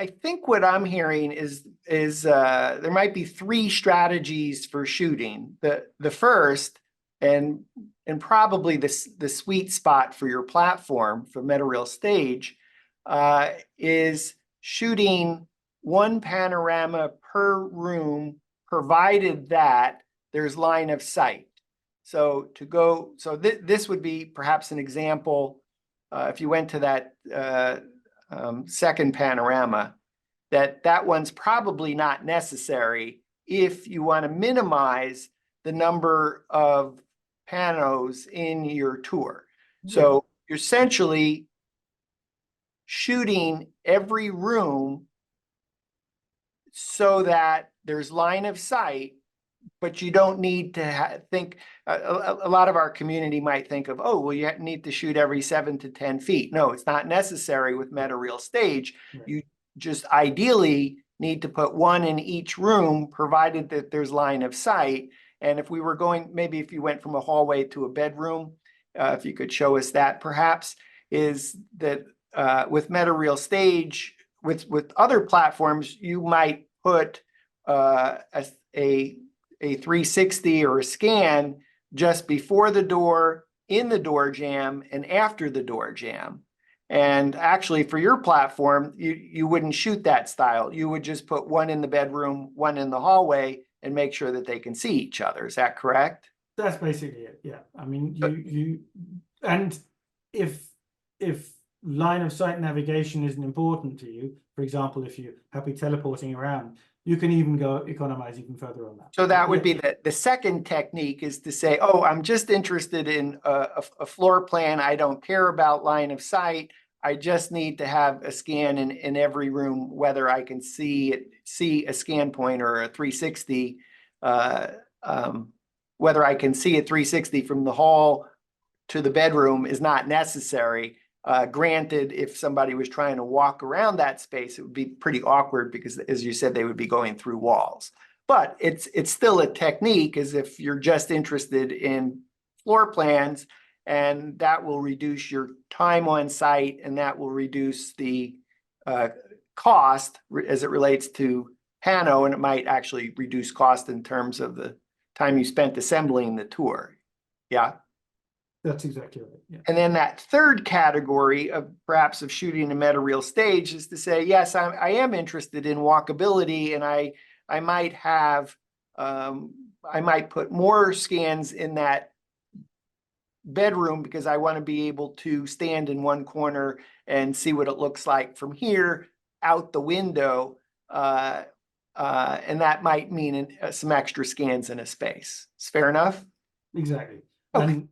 I think what I'm hearing is there might be three strategies for shooting. The first and probably the sweet spot for your platform for Metareal Stage is shooting one panorama per room, provided that there's line of sight. So this would be perhaps an example. If you went to that second panorama, that one's probably not necessary if you want to minimize the number of panos in your tour. So you're essentially shooting every room so that there's line of sight, but you don't need to think. A lot of our community might think of, oh, well, you need to shoot every 7 to 10 feet. No, it's not necessary with Metareal Stage. Right. You just ideally need to put one in each room, provided that there's line of sight. And if we were going, maybe if you went from a hallway to a bedroom, if you could show us that perhaps, is that with Metareal Stage, with other platforms, you might put a 360 or a scan just before the door, in the door jamb, and after the door jamb. And actually, for your platform, you wouldn't shoot that style. You would just put one in the bedroom, one in the hallway, and make sure that they can see each other. Is that correct? That's basically it. Yeah. I mean, and if line of sight navigation isn't important to you, for example, if you're happy teleporting around, you can even go economize even further on that. So that would be the second technique, is to say, oh, I'm just interested in a floor plan. I don't care about line of sight. I just need to have a scan in every room, whether I can see a scan point or a 360, whether I can see a 360 from the hall to the bedroom is not necessary. Granted, if somebody was trying to walk around that space, it would be pretty awkward because, as you said, they would be going through walls. But it's still a technique, as if you're just interested in floor plans, and that will reduce your time on site, and that will reduce the cost as it relates to pano, and it might actually reduce cost in terms of the time you spent assembling the tour. Yeah. That's exactly right. Yeah. And then that third category of perhaps of shooting a Metareal Stage is to say, yes, I am interested in walkability, and I might have I might put more scans in that bedroom because I want to be able to stand in one corner and see what it looks like from here out the window. And that might mean some extra scans in a space. It's fair enough? Exactly. Okay. And